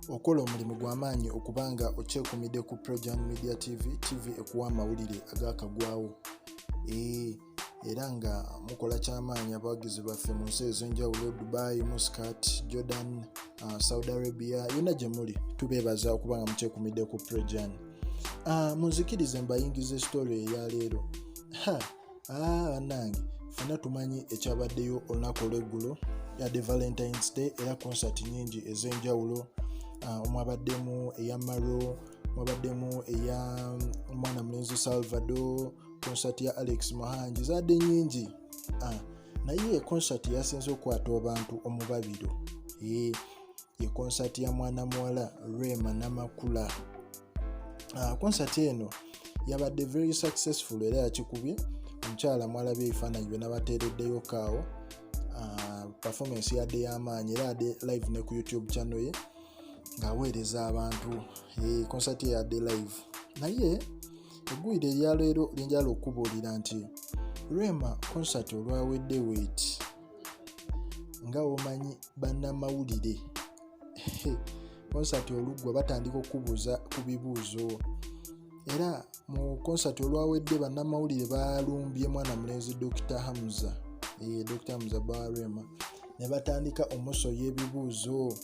okola omulimu gw'amaanyi okubanga okyekuumidde ku Projan Media TV ekuwa amawulire agakagwawo. Era nga mukola ky'amaanyi abawagizi baffe mu nsi ez'enjawulo, Dubai, Muscat, Jordan, Saudi Arabia, yonna gye muli tubeebaza okubanga mukyekuumidde ku Projan. Munzikirize mbayingize story eya leero. Nange fena tumanyi ekyabaddeyo olunaku olw'eggulo yadde Valentine's Day, era concert nyingi ez'enjawulo. Mwabaddemu eya Maro, mwabaddemu eya mwana mulenzi Salvador, concert ya Alex Muhangi, zadde nyingi. Naye concert yasinze okukwata abantu omubabiro. Ye concert ya mwana muwala Rema namakula. Concert eno yabadde very successful era yakikubye. Omukyala mwalabye ebifaananyi bye nabateereddeyo kaawo. Performance yadde y'amaanyi era yadde live ne ku YouTube channel ye ng'aweereza abantu. Concert yadde live. Naye eggwire erya leero linjala okubuulira nti Rema concert olwawedde wait nga omanyi bannamawulire concert oluggwa batandika okubuuza ku bibuuzo. Era mu concert olwawedde bannamawulire balumbye mwana mulenzi Dr. Hamza, Dr. Hamza ba Rema, ne batandika omusoya ebibuuzo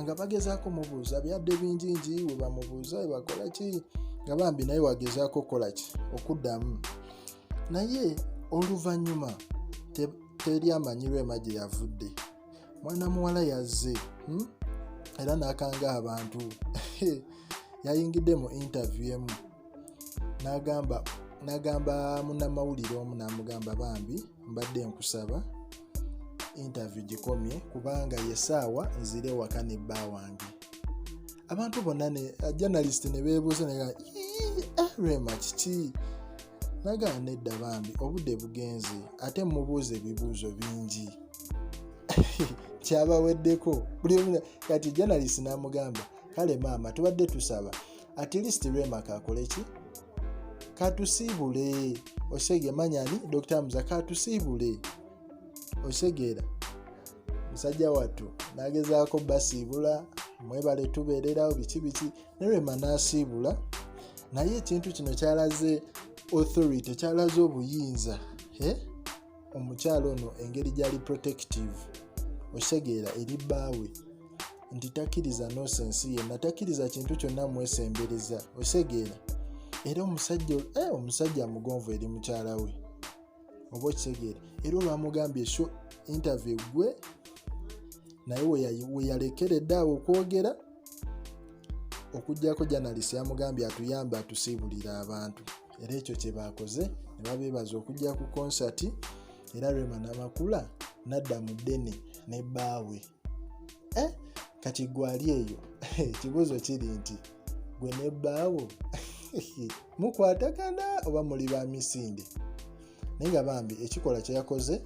nga bagezaako mubuuza byadde bingingi, we bamubuuza bakola ki, nga bambi naye wagezaako kola ki okuddamu. Naye oluvannyuma teri amanyi Rema gye yavudde. Mwana muwala yazze era n'akanga abantu. Yayingidde mu interview emu n'agamba munnamawulire omu n'amugamba bambi mbadde nkusaba interview gikomye kubanga yesaawa nzire waka ne bba wange. Abantu bonna ne journalist ne beebuuza ne Rema kiki? Nagamba nedda bambi obudde bugenze ate mubuuze ebibuuzo bingi. Kyabaweddeko buli omu kati journalist n'amugamba kale maama tubadde tusaba at least Rema kakole ki? Katusiibule. Osege manyani Dr. Hamza katusiibule. Osegeera musajja wattu nagezaako basiibula mwebale tubeererawo biki ne Rema n'asiibula. Naye ekintu kino kyalaze authority, kyalaze obuyinza. Omukyalo ono engeri gyali protective osegeera eri bbaawe nti takkiriza nonsense yenna, takkiriza kintu kyonna mwesembereza osegeera. Era omusajja mugonvu eri mukyala we oba okisegeera. Era olwamugambye sho interview gwe naye we yalekeredde awo okwogera okugyako journalist yamugambye atuyambe atusiibulira abantu. Era ekyo kye baakoze ne babeebaza okujja ku concert. Era Rema namakula nadda mu ddene ne bbaawe. Kati gwali eyo ekibuuzo kiri nti gwe ne bbaawo mukwatagana oba muli ba misinde? Naye nga bambi ekikola kye yakoze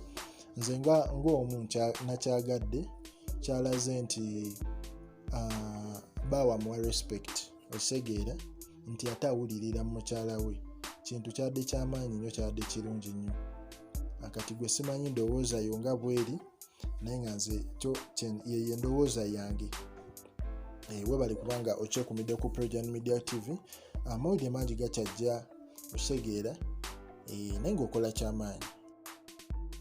nze ng'omu nakyagadde kyalaze nti bbaawa muwa respect osegeera nti ate awulirira mukyala we. Kintu kyadde ky'amaanyi nnyo, kyadde kirungi nnyo. Kati gwe simanyi ndowooza yo nga bweri naye nga nze ye ndowooza yange. Webale kubanga okyekuumidde ku Projan Media TV. Amawulire mangi gakyajja osegeera naye ng'okola ky'amaanyi.